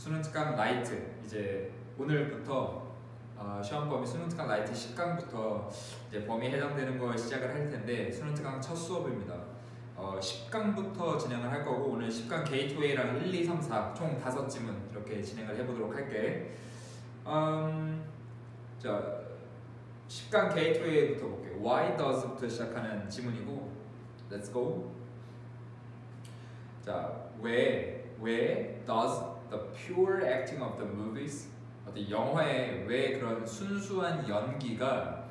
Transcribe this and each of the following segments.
수능 특강 라이트 이제 오늘부터 시험 범위 수능 특강 라이트 10강부터 이제 범위에 해당되는 걸 시작을 할 텐데 수능 특강 첫 수업입니다. 10강부터 진행을 할 거고 오늘 10강 게이트웨이랑 1, 2, 3, 4 총 5지문 이렇게 진행을 해보도록 할게. 자 10강 게이트웨이부터 볼게요. Why does부터 시작하는 지문이고 Let's go. 자 왜 does the pure acting of the movies 어떤 영화의 왜 그런 순수한 연기가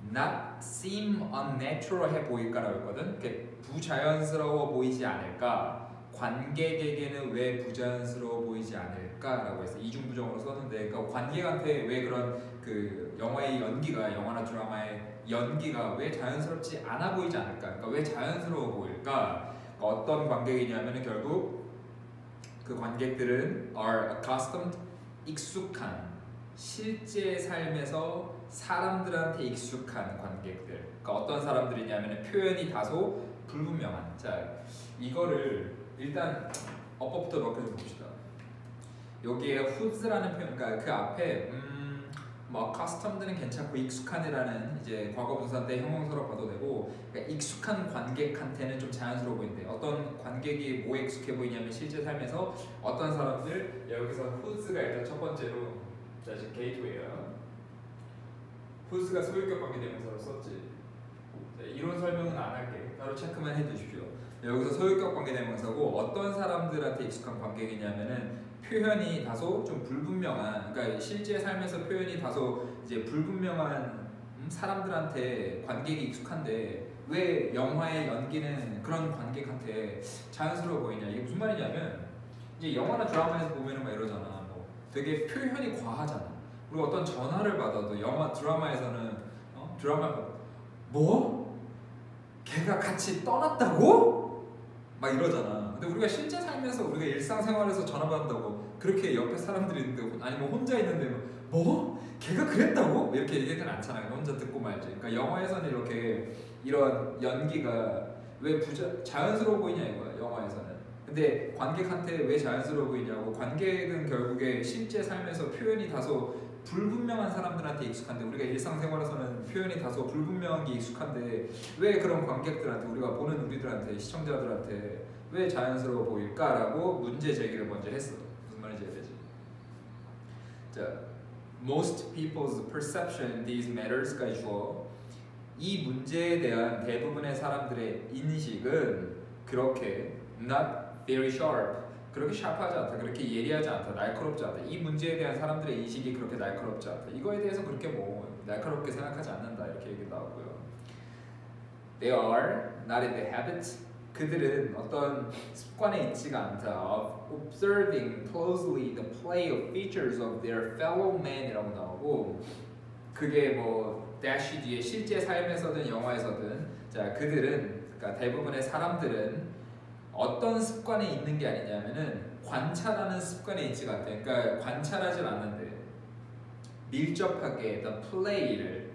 not seem unnatural 해 보일까라고 했거든. 부자연스러워 보이지 않을까? 관객에게는 왜 부자연스러워 보이지 않을까라고 해서 이중부정으로 썼는데, 그러니까 관객한테 왜 그런 그 영화의 연기가 영화나 드라마의 연기가 왜 자연스럽지 않아 보이지 않을까? 그러니까 왜 자연스러워 보일까? 그러니까 어떤 관객이냐면은 결국 그 관객들은 are accustomed 익숙한 실제 삶에서 사람들한테 익숙한 관객들. 그러니까 어떤 사람들이냐면 표현이 다소 불분명한. 자, 이거를 일단 어법부터 몇 개 좀 봅시다. 여기에 who's라는 표현, 그러니까 그 앞에 뭐 accustomed는 괜찮고 익숙한이라는 이제 과거 분사인데 형용사로 봐도 되고, 그러니까 익숙한 관객한테는 좀 자연스러워 보이는데 어떤 관객이 뭐에 익숙해 보이냐면 실제 삶에서 어떤 사람들, 여기서 who's가 일단 첫 번째로 자 이제 게이트웨이야. who's가 소유격 관계대명사로 썼지. 자, 이론 설명은 안 할게. 따로 체크만 해두십시오. 여기서 소유격 관계대명사고 어떤 사람들한테 익숙한 관객이냐면은 표현이 다소 좀 불분명한, 그러니까 실제 삶에서 표현이 다소 이제 불분명한 사람들한테 관객이 익숙한데 왜 영화의 연기는 그런 관객한테 자연스러워 보이냐. 이게 무슨 말이냐면 이제 영화나 드라마에서 보면은 막 이러잖아. 뭐 되게 표현이 과하잖아. 그리고 어떤 전화를 받아도 영화 드라마에서는 드라마 뭐? 걔가 같이 떠났다고? 막 이러잖아. 근데 우리가 실제 삶에서 우리가 일상생활에서 전화 받는다고 그렇게 옆에 사람들이 있는데 아니면 혼자 있는데 뭐? 걔가 그랬다고? 이렇게 얘기하진 않잖아요. 혼자 듣고 말지. 그러니까 영화에서는 이렇게 이런 연기가 왜 자연스러워 보이냐 이거야. 영화에서는. 근데 관객한테 왜 자연스러워 보이냐고. 관객은 결국에 실제 삶에서 표현이 다소 불분명한 사람들한테 익숙한데 우리가 일상생활에서는 표현이 다소 불분명한 게 익숙한데 왜 그런 관객들한테, 우리가 보는 우리들한테, 시청자들한테 왜 자연스러워 보일까라고 문제 제기를 먼저 했어. 무슨 말인지 알지? 자, most people's perception in these matters가 주어 이 문제에 대한 대부분의 사람들의 인식은 그렇게 not very sharp, 그렇게 샤프하지 않다, 그렇게 예리하지 않다, 날카롭지 않다. 이 문제에 대한 사람들의 인식이 그렇게 날카롭지 않다. 이거에 대해서 그렇게 뭐 날카롭게 생각하지 않는다 이렇게 얘기 나오고요. They are not in the habit. 그들은 어떤 습관에 있지가 않다. Of observing closely the play of features of their fellow man이라고 나오고, 그게 뭐 dash 뒤에 실제 삶에서든 영화에서든 자 그들은, 그러니까 대부분의 사람들은 어떤 습관에 있는 게 아니냐면은 관찰하는 습관에 있지가 않대. 그러니까 관찰하지 않는데 밀접하게 어떤 플레이를,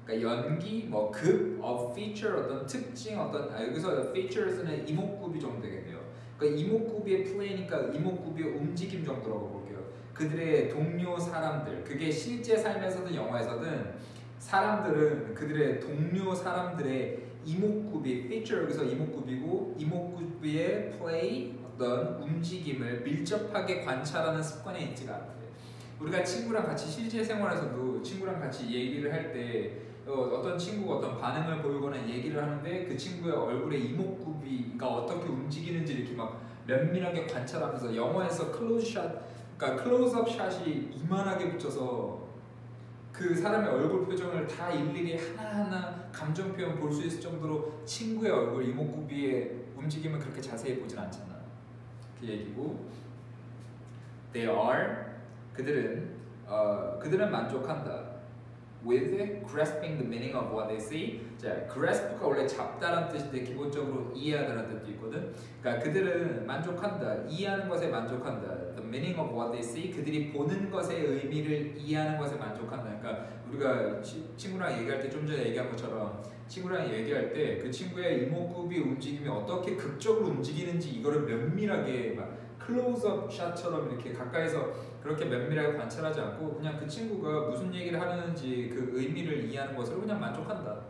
그러니까 연기, 뭐 극, feature 어떤 특징, 어떤 여기서 features는 이목구비 정도 되겠네요. 그러니까 이목구비의 플레이니까 이목구비의 움직임 정도라고 볼게요. 그들의 동료 사람들, 그게 실제 삶에서든 영화에서든 사람들은 그들의 동료 사람들의 이목구비, feature 여기서 이목구비고 이목구비의 play 어떤 움직임을 밀접하게 관찰하는 습관에 있지가 않대. 우리가 친구랑 같이 실제 생활에서도 친구랑 같이 얘기를 할 때 어떤 친구가 어떤 반응을 보이거나 얘기를 하는데 그 친구의 얼굴의 이목구비가 어떻게 움직이는지 이렇게 막 면밀하게 관찰하면서, 영화에서 클로즈샷, 그러니까 클로즈업 샷이 이만하게 붙여서 그 사람의 얼굴 표정을 다 일일이 하나하나 감정 표현 볼 수 있을 정도로 친구의 얼굴 이목구비의 움직임을 그렇게 자세히 보진 않잖아. 그 얘기고, they are 그들은 만족한다. with grasping the meaning of what they see. 자, grasp가 원래 잡다라는 뜻인데 기본적으로 이해하다라는 뜻도 있거든. 그러니까 그들은 만족한다, 이해하는 것에 만족한다. The meaning of what they see, 그들이 보는 것의 의미를 이해하는 것에 만족한다. 그러니까 우리가 친구랑 얘기할 때 좀 전에 얘기한 것처럼 친구랑 얘기할 때 그 친구의 이목구비 움직임이 어떻게 극적으로 움직이는지 이거를 면밀하게 막 클로즈업 샷처럼 이렇게 가까이서 그렇게 면밀하게 관찰하지 않고 그냥 그 친구가 무슨 얘기를 하는지 그 의미를 이해하는 것으로 그냥 만족한다.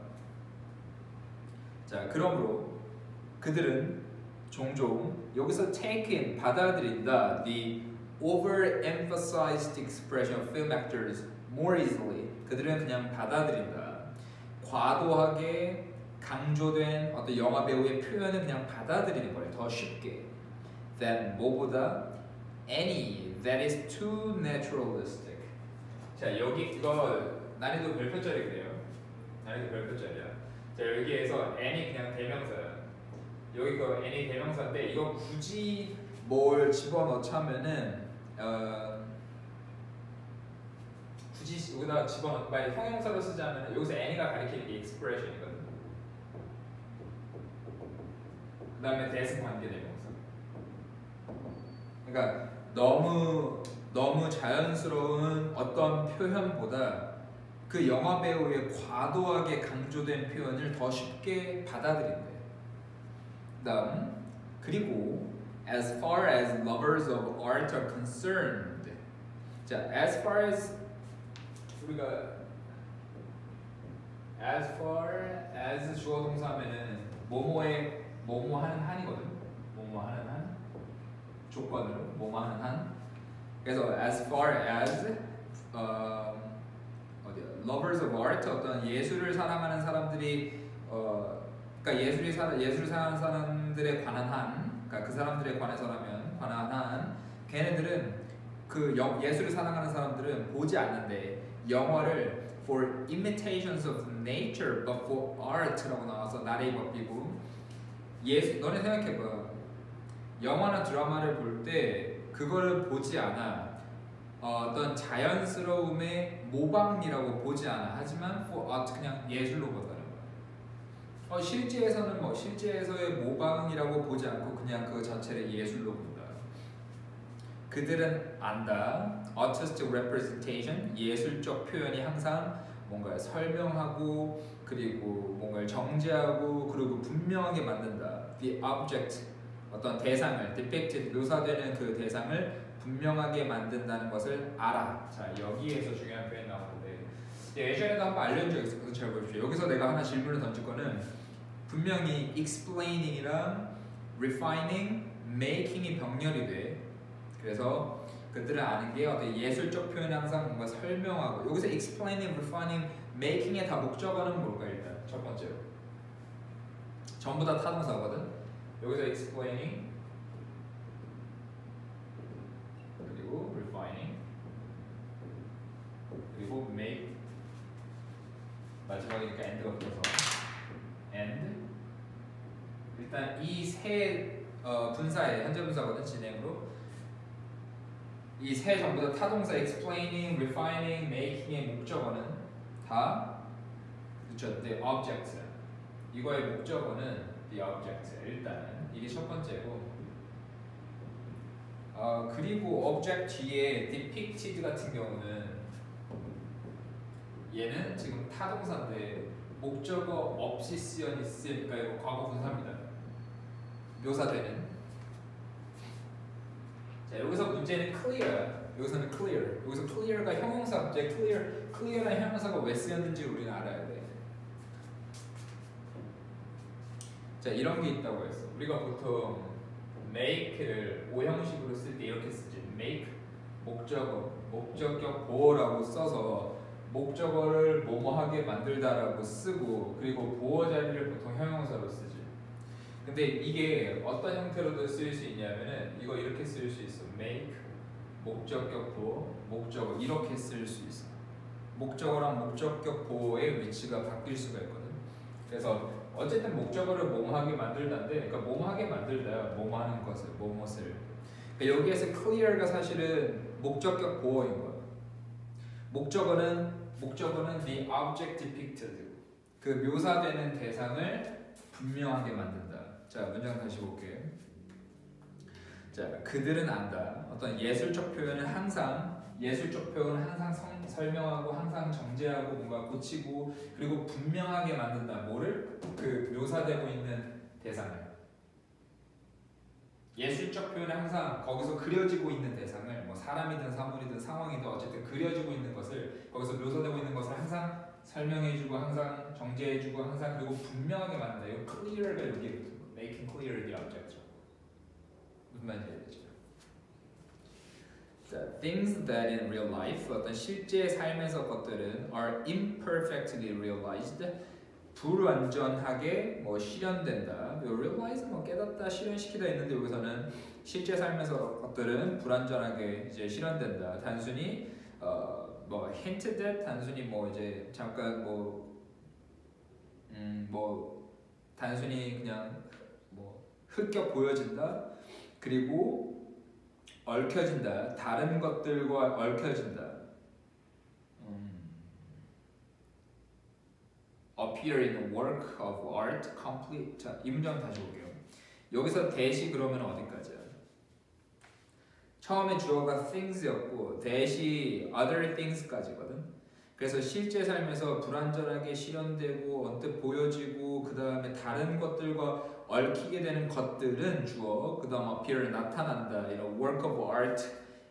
자, 그러므로 그들은 종종 여기서 take in 받아들인다 the overemphasized expression of film actors more easily. 그들은 그냥 받아들인다. 과도하게 강조된 어떤 영화 배우의 표현을 그냥 받아들이는 거예요. 더 쉽게. than 뭐보다 any that is too naturalistic. 자, 여기 이거 난이도 별표짜리래요. 난이도 별표짜리야. 자, 여기에서 any 그냥 대명사야. 여기 그 any 대명사인데 이거 굳이 뭘 집어넣자면은 굳이 여기다 집어넣 만약 형용사로 쓰자면 여기서 any가 가리키는 게 expression이거든. 그 다음에 that은 관계 대명사. 그러니까 너무 자연스러운 어떤 표현보다 그 영화 배우의 과도하게 강조된 표현을 더 쉽게 받아들인대. 그다음 그리고 as far as lovers of art are concerned. 자, as far as 우리가 as far as 주어 동사하면은 뭐뭐에 뭐뭐하는 한이거든. 뭐뭐하는 한 조건으로 뭐뭐하는 한. 그래서 as far as 어디야? lovers of art 어떤 예술을 사랑하는 사람들이 그러니까 예술을 사랑하는 사람들에 관한 한, 그러니까 그 사람들에 관해서라면 관한 한, 걔네들은 그 예술을 사랑하는 사람들은 보지 않는데 영화를 for imitations of nature but for art라고 나와서 나레이 법이고 너네 생각해봐. 영화나 드라마를 볼 때 그거를 보지 않아. 어떤 자연스러움의 모방이라고 보지 않아. 하지만 for art 그냥 예술로 보잖아. 실제에서는 실제에서의 모방이라고 보지 않고 그냥 그 자체를 예술로 본다. 그들은 안다. artistic representation 예술적 표현이 항상 뭔가 설명하고 그리고 뭔가를 정제하고 그리고 분명하게 만든다. the object 어떤 대상을 depicted 묘사되는 그 대상을 분명하게 만든다는 것을 알아. 자, 여기에서 중요한 표현이 나오는데 예전에도 한번 알려준 적 있어서 잘 보십시오. 여기서 내가 하나 질문을 던질 거는 분명히 explaining이랑 refining, making이 병렬이 돼. 그래서 그들은 아는 게 어떤 예술적 표현이 항상 뭔가 설명하고 여기서 explaining, refining, making의 다 목적어는 뭘까 일단 첫 번째로 전부 다 타동사거든. 여기서 explaining 그리고 refining 그리고 make 마지막이니까 and가 붙어서 and 일단 이 세 분사의 현재 분사거든 진행으로 이 세 전부 다 타동사 explaining, refining, making의 목적어는 다 그쵸 the object 이거의 목적어는 the object 일단은 이게 첫 번째고 그리고 object 뒤에 depicted 같은 경우는 얘는 지금 타동사인데 목적어 없이 쓰였으니까 이거 과거 분사입니다. 묘사되는. 자, 여기서 문제는 clear. 여기서는 clear. 여기서 clear가 형용사. 이제 clear라는 형용사가 왜 쓰였는지 우리는 알아야 돼. 자, 이런 게 있다고 했어. 우리가 보통 make를 오형식으로 쓸 때 이렇게 쓰지. make 목적어, 목적격 보어라고 써서 목적어를 뭐뭐하게 만들다라고 쓰고 그리고 보어 자리를 보통 형용사로 쓰지. 근데 이게 어떤 형태로도 쓰일 수 있냐면은 이거 이렇게 쓸 수 있어. make 목적격 보어 목적어 이렇게 쓸 수 있어. 목적어랑 목적격 보어의 위치가 바뀔 수가 있거든. 그래서 어쨌든 목적어를 뭐뭐하게 만들다인데, 그러니까 뭐뭐하게 만들다, 뭐뭐하는 것을, 뭐뭇을. 그러니까 여기에서 clear가 사실은 목적격 보어인 거야. 목적어는 the object depicted, 그 묘사되는 대상을 분명하게 만든다. 자, 문장 다시 볼게요. 자, 그들은 안다. 어떤 예술적 표현은 항상 설명하고 항상 정제하고 뭔가 고치고 그리고 분명하게 만든다. 뭐를? 그 묘사되고 있는 대상을. 예술적 표현은 항상 거기서 그려지고 있는 대상을 뭐 사람이든 사물이든 상황이든 어쨌든 그려지고 있는 것을 거기서 묘사되고 있는 것을 항상 설명해주고 항상 정제해주고 항상 그리고 분명하게 만든다. 이거 clear가 여기 making clear the object. 무슨 말인지 알겠죠? 자, things that in real life 어떤 실제 삶에서 것들은 are imperfectly realized. 불완전하게 뭐 실현된다. realize 뭐 깨닫다, 실현시키다 있는데 여기서는 실제 삶에서 것들은 불완전하게 이제 실현된다. 단순히 뭐 hinted at, 단순히 뭐 이제 잠깐 뭐 단순히 그냥 뭐 흑격 보여진다. 그리고 얽혀진다. 다른 것들과 얽혀진다. appear in a work of art complete. 자, 이 문장 다시 볼게요. 여기서 대시 그러면 어디까지야? 처음에 주어가 things였고 대시 other things까지거든. 그래서 실제 삶에서 불완전하게 실현되고 언뜻 보여지고 그 다음에 다른 것들과 얽히게 되는 것들은 주어, 그 다음 appear 나타난다. 이런 work of art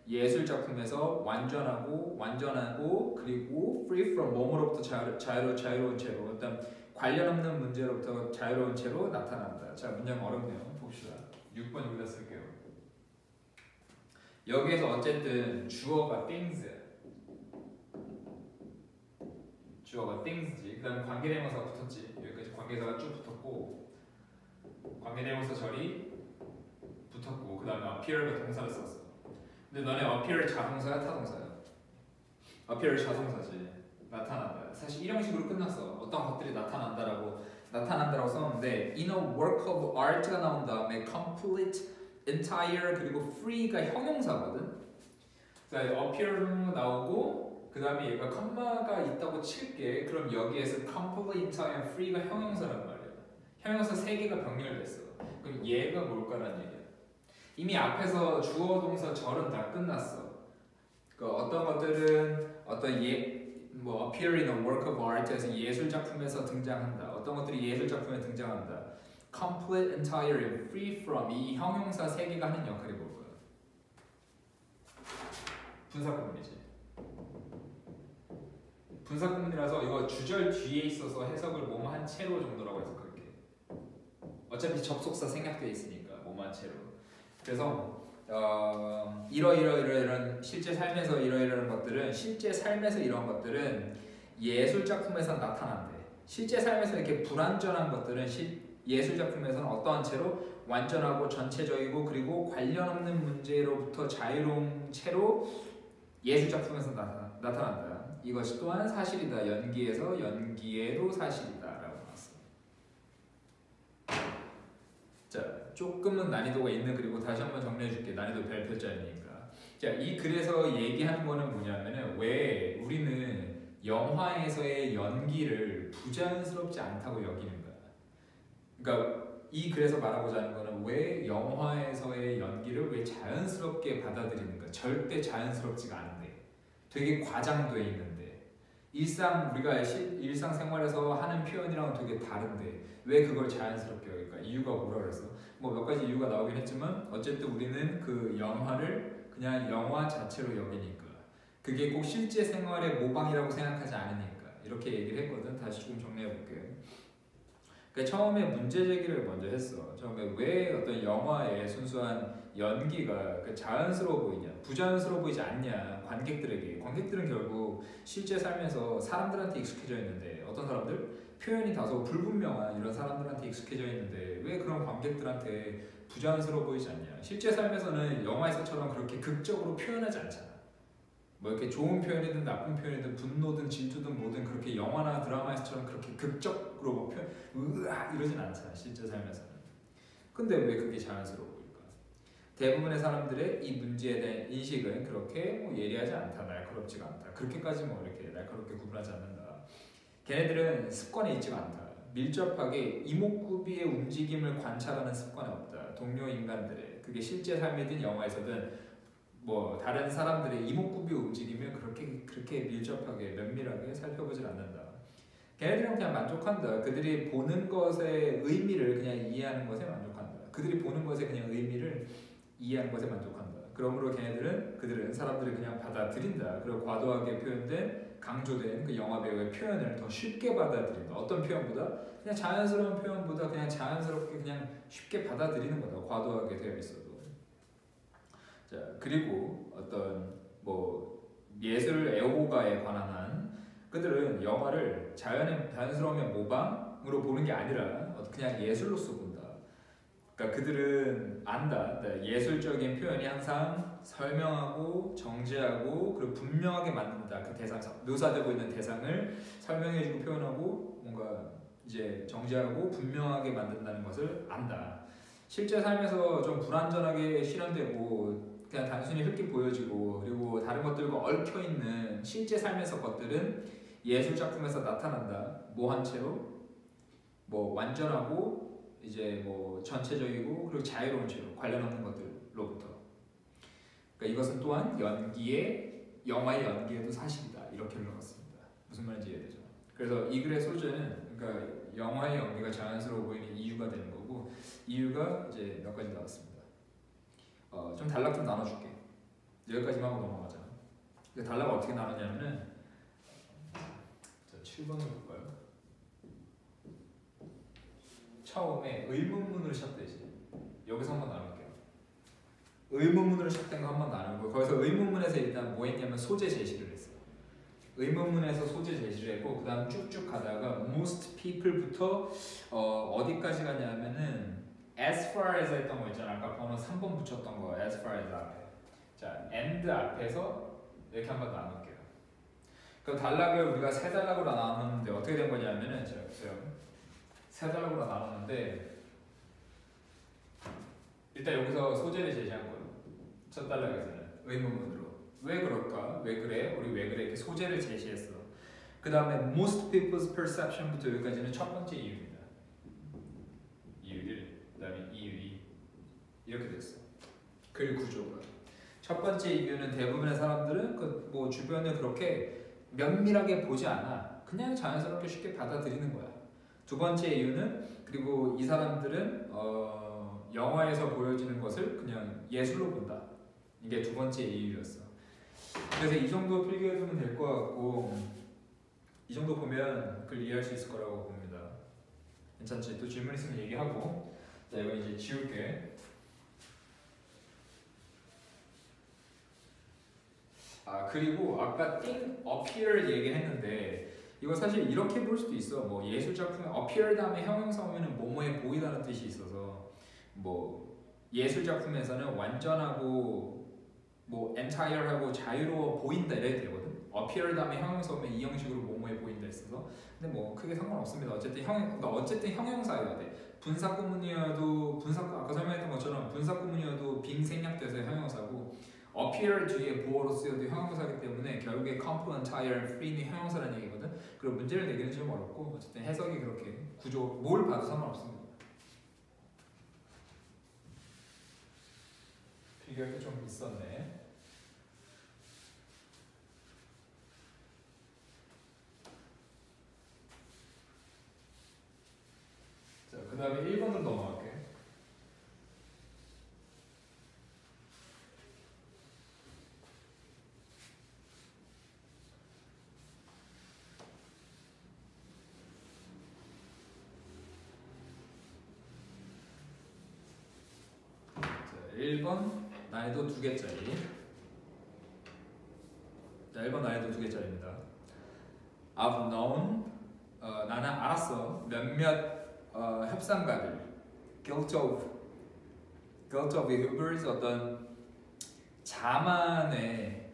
예술 작품에서 완전하고 그리고 free from 뭐뭐로부터 자유로운 채로 어떤 관련 없는 문제로부터 자유로운 채로 나타난다. 자, 문장 어렵네요. 봅시다. 6번 여기다 쓸게요. 여기에서 어쨌든 주어가 things, 주어가 things지. 그 다음 관계대명사가 붙었지. 여기까지 관계대명사가 쭉 붙었고 관계대명사 절이 붙었고 그 다음에 appear가 동사를 썼어. 근데 너네 appear 자동사야 타동사야? appear 자동사지. 나타난다. 사실 이런 식으로 끝났어. 어떤 것들이 나타난다라고 썼는데 in a work of art가 나온 다음에 complete, entire 그리고 free가 형용사거든. 자, appear 나오고 그 다음에 얘가 컴마가 있다고 칠게. 그럼 여기에서 complete, entire, free가 형용사란 말이야. 형용사 3개가 병렬됐어. 그럼 얘가 뭘까라는 얘기야. 이미 앞에서 주어, 동사, 절은 다 끝났어. 그 어떤 것들은 뭐 appear in a work of art에서 예술 작품에서 등장한다. 어떤 것들이 예술 작품에 등장한다. complete, entire, free from 이 형용사 3개가 하는 역할이 뭘까요? 분사구문이지. 분사구문이라서 이거 주절 뒤에 있어서 해석을 뭐뭐 한 채로 정도라고 해서 그렇게. 어차피 접속사 생략되어 있으니까 뭐뭐 한 채로. 그래서 이런 실제 삶에서 이러이러한 것들은 실제 삶에서 이런 것들은 예술 작품에서 나타난대. 실제 삶에서 이렇게 불완전한 것들은 예술 작품에서는 어떠한 채로 완전하고 전체적이고 그리고 관련 없는 문제로부터 자유로운 채로 예술 작품에서 나타난다. 이것이 또한 사실이다. 연기에서 연기에도 사실이다라고 나왔어. 자, 조금은 난이도가 있는 그리고 다시 한번 정리해줄게. 난이도 별표짜리니까. 자, 이 글에서 얘기하는 거는 뭐냐면은 왜 우리는 영화에서의 연기를 부자연스럽지 않다고 여기는 거야. 그러니까 이 글에서 말하고자 하는 거는 왜 영화에서의 연기를 왜 자연스럽게 받아들이는가. 절대 자연스럽지가 않은데 되게 과장돼 있는데 우리가 일상생활에서 하는 표현이랑은 되게 다른데 왜 그걸 자연스럽게 여길까? 이유가 뭐라 그랬어? 뭐 몇 가지 이유가 나오긴 했지만 어쨌든 우리는 그 영화를 그냥 영화 자체로 여기니까 그게 꼭 실제 생활의 모방이라고 생각하지 않으니까 이렇게 얘기를 했거든. 다시 조금 정리해볼게. 그러니까 처음에 문제 제기를 먼저 했어. 처음에 왜 어떤 영화의 순수한 연기가 자연스러워 보이냐, 부자연스러워 보이지 않냐 관객들에게. 관객들은 결국 실제 삶에서 사람들한테 익숙해져 있는데 어떤 사람들? 표현이 다소 불분명한 이런 사람들한테 익숙해져 있는데 왜 그런 관객들한테 부자연스러워 보이지 않냐. 실제 삶에서는 영화에서처럼 그렇게 극적으로 표현하지 않잖아. 뭐 이렇게 좋은 표현이든 나쁜 표현이든 분노든 질투든 뭐든 그렇게 영화나 드라마에서처럼 그렇게 극적으로 뭐 으아 이러진 않잖아 실제 삶에서는. 근데 왜 그게 자연스러워 보일까? 대부분의 사람들의 이 문제에 대한 인식은 그렇게 뭐 예리하지 않다, 날카롭지가 않다, 그렇게까지 뭐 이렇게 날카롭게 구분하지 않는다. 걔네들은 습관에 있지가 않다. 밀접하게 이목구비의 움직임을 관찰하는 습관이 없다. 동료 인간들의 그게 실제 삶이든 영화에서든 뭐 다른 사람들의 이목구비 움직임을 그렇게 밀접하게 면밀하게 살펴보질 않는다. 걔네들은 그냥 만족한다. 그들이 보는 것의 의미를 그냥 이해하는 것에 만족한다. 그들이 보는 것의 그냥 의미를 이해하는 것에 만족한다. 그러므로 그들은 사람들이 그냥 받아들인다. 그리고 과도하게 표현된 강조된 그 영화 배우의 표현을 더 쉽게 받아들인다. 어떤 표현보다 그냥 자연스러운 표현보다 그냥 자연스럽게 그냥 쉽게 받아들이는 거다. 과도하게 되어 있어도. 자, 그리고 어떤 뭐 예술 애호가에 관한 한 그들은 영화를 자연스러우면 모방으로 보는 게 아니라 그냥 예술로서 본다. 그러니까 그들은 안다. 예술적인 표현이 항상 설명하고 정제하고 그리고 분명하게 만든다. 그 대상 묘사되고 있는 대상을 설명해주고 표현하고 뭔가 이제 정제하고 분명하게 만든다는 것을 안다. 실제 삶에서 좀 불완전하게 실현되고 그냥 단순히 흐릿게 보여지고 그리고 다른 것들과 얽혀 있는 실제 삶에서 것들은 예술 작품에서 나타난다. 뭐한 채로 뭐 완전하고 이제 뭐 전체적이고 그리고 자유로운 채로 관련 없는 것들로부터. 그러니까 이것은 또한 영화의 연기에도 사실이다. 이렇게 흘러갔습니다. 무슨 말인지 이해되죠? 그래서 이 글의 소재는 그러니까 영화의 연기가 자연스러워 보이는 이유가 되는 거고 이유가 이제 몇 가지 나왔습니다. 좀 단락 좀 나눠줄게. 여기까지만 하고 넘어가자. 단락을 어떻게 나누냐면은 7번을 볼까요? 처음에 의문문으로 시작되지. 여기서 한번 나눌게요. 의문문으로 시작된 거 한번 나누고 거기서 의문문에서 일단 뭐 했냐면 소재 제시를 했어요. 의문문에서 소재 제시를 했고 그 다음 쭉쭉 가다가 most people부터 어디까지 가냐면은 as far as 했던 거 있잖아. 아까 번호 3번 붙였던 거 as far as 앞에. 자, and 앞에서 이렇게 한번 나눌게요. 그럼 단락을 우리가 세 단락으로 나눴는데 어떻게 된 거냐면은 제가 보세요. 세 단락으로 나눴는데 일단 여기서 소재를 제시한 거예요. 첫 단락에서는 의문문으로 왜 그럴까? 왜 그래? 우리 왜 그래? 이렇게 소재를 제시했어. 그 다음에 most people's perception부터 여기까지는 첫 번째 이유입니다. 이유 1, 그 다음에 이유 2 이렇게 됐어. 글 구조가. 첫 번째 이유는 대부분의 사람들은 그 뭐 주변을 그렇게 면밀하게 보지 않아. 그냥 자연스럽게 쉽게 받아들이는 거야. 두 번째 이유는 그리고 이 사람들은 영화에서 보여지는 것을 그냥 예술로 본다. 이게 두 번째 이유였어. 그래서 이 정도 필기해두면 될 것 같고 이 정도 보면 그걸 이해할 수 있을 거라고 봅니다. 괜찮지? 또 질문 있으면 얘기하고. 자, 이거 이제 지울게. 그리고 아까 think appear 얘기했는데 이거 사실 이렇게 볼 수도 있어. 뭐 예술 작품에 appear 다음에 형용사 오면은 뭐뭐에 보이다는 뜻이 있어서 뭐 예술 작품에서는 완전하고 뭐 entire하고 자유로워 보인다 이래야 되거든. appear 다음에 형용사 오면 이 형식으로 뭐뭐에 보인다 있어서. 근데 뭐 크게 상관없습니다. 어쨌든 형용사여야 돼. 분사 구문이어도 아까 설명했던 것처럼 분사 구문이어도 빙 생략돼서 형용사고. appear 뒤에 보어로 쓰여도 형용사이기 때문에 결국에 component, entire, free는 형용사라는 얘기거든. 그리고 문제를 내기는 좀 어렵고 어쨌든 해석이 그렇게 구조 뭘 봐도 상관없습니다. 비교할 게 좀 있었네. 자, 그 다음에 1번으로 넘어갈게. 자, 1번 난이도 2개짜리. 자, 1번 난이도 2개짜리입니다. I've known 나는 알았어 몇몇 협상가들 guilt of hubris 어떤 자만의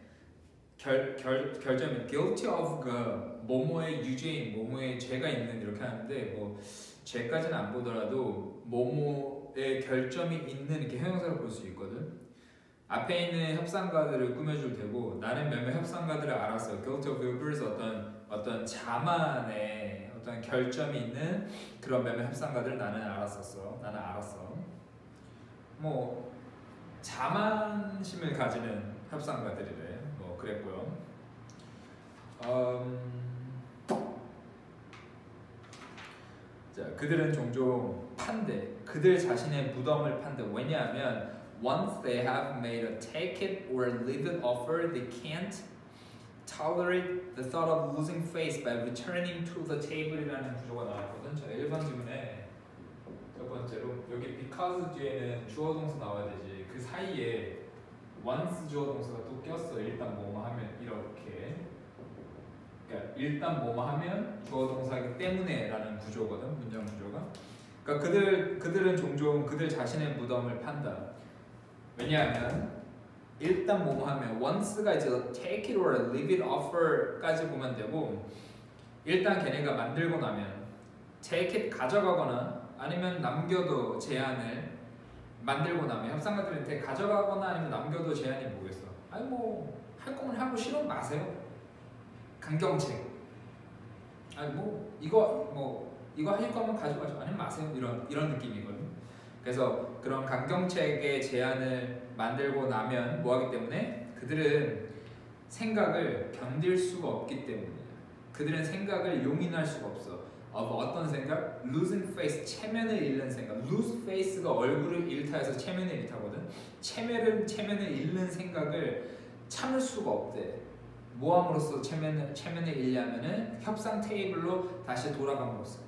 결점이 guilty of 그 뭐뭐의 유죄인 뭐뭐의 죄가 있는 이렇게 하는데 뭐 죄까지는 안 보더라도 뭐뭐의 결점이 있는 이렇게 형용사로 볼 수 있거든. 앞에 있는 협상가들을 꾸며줄 테고 나는 몇몇 협상가들을 알았어. guilt of hubris 어떤 자만의 어떤 결점이 있는 그런 몇몇 협상가들을 나는 알았었어. 나는 알았어. 뭐 자만심을 가지는 협상가들이래. 뭐 그랬고요. 자, 자, 그들은 종종 판대, 그들 자신의 무덤을 판대. 왜냐하면 once they have made a take it or leave it offer, they can't tolerate the thought of losing face by returning to the table이라는 구조가 나왔거든. 자, 1번 지문에 첫 번째로 여기 because 뒤에는 주어 동사 나와야 되지. 그 사이에 once 주어 동사가 또 꼈어. 일단 뭐뭐 하면 이렇게. 그러니까 일단 뭐뭐 하면 주어 동사이기 때문에라는 구조거든. 문장 구조가. 그러니까 그들은 종종 그들 자신의 무덤을 판다. 왜냐하면 일단 뭐뭐 하면 once가 이제 take it or leave it offer까지 보면 되고 일단 걔네가 만들고 나면 take it 가져가거나 아니면 남겨도 제한을 만들고 나면 협상가들한테 가져가거나 아니면 남겨도 제한이 뭐겠어? 아니 뭐 할 거면 하고 싫으면 마세요. 강경책. 아니 뭐 이거 하실 거면 가져가죠. 아니면 마세요. 이런 느낌이거든. 그래서 그런 강경책의 제한을 만들고 나면 뭐하기 때문에 그들은 생각을 견딜 수가 없기 때문이야. 그들은 생각을 용인할 수가 없어. 어떤 생각? losing face, 체면을 잃는 생각. lose face가 얼굴을 잃다 해서 체면을 잃다거든. 체면을 잃는 생각을 참을 수가 없대. 뭐함으로써 체면을 잃냐면은 협상 테이블로 다시 돌아감으로써.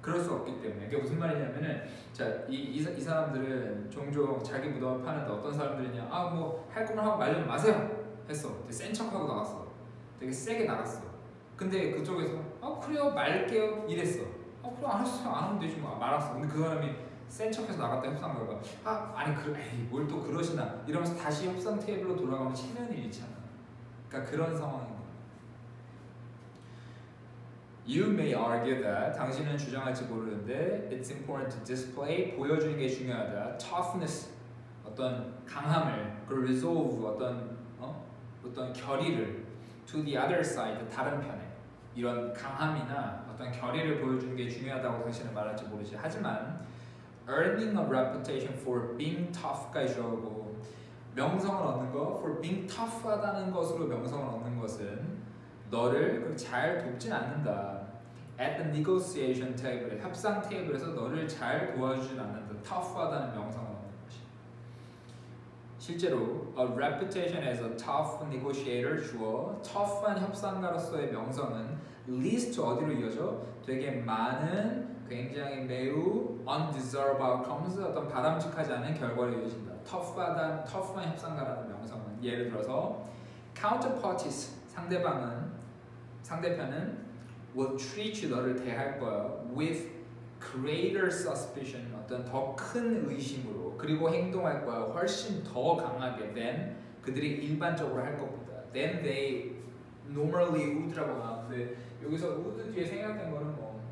그럴 수 없기 때문에. 그게 무슨 말이냐면은 자, 이 사람들은 종종 자기 무덤을 파는데 어떤 사람들이냐 뭐 할 거면 하고 말리면 마세요 했어. 되게 센 척하고 나갔어. 되게 세게 나갔어. 근데 그쪽에서 그래요 말게요 이랬어. 그래 알았어 안 하면 되지 뭐 말았어. 근데 그 사람이 센 척해서 나갔다 협상가가 아니 뭘 또 그러시나 이러면서 다시 협상 테이블로 돌아가면 체면이 잃잖아. 그러니까 그런 상황인 거야. You may argue that 당신은 주장할지 모르는데 it's important to display 보여주는 게 중요하다. toughness 어떤 강함을 그리고 resolve 어떤 결의를 to the other side 다른 편에 이런 강함이나 어떤 결의를 보여주는 게 중요하다고 당신은 말할지 모르지. 하지만 earning a reputation for being tough까지 주어고 명성을 얻는 거 for being tough하다는 것으로 명성을 얻는 것은 너를 잘 돕진 않는다. At the negotiation table, 협상 테이블에서 너를 잘 도와주진 않는다. tough하다는 명성을 얻는 것이. 실제로 a reputation as a tough negotiator 주어 tough한 협상가로서의 명성은 least 어디로 이어져? 되게 많은 굉장히 매우 undeserved outcomes 어떤 바람직하지 않은 결과로 이어진다. tough한 협상가라는 명성은 예를 들어서 counterparties 상대편은 will treat you 너를 대할 거야 with greater suspicion 어떤 더 큰 의심으로 그리고 행동할 거야 훨씬 더 강하게 than 그들이 일반적으로 할 것보다 than they normally would라고 나왔는데 여기서 would 뒤에 생략된 거는 뭐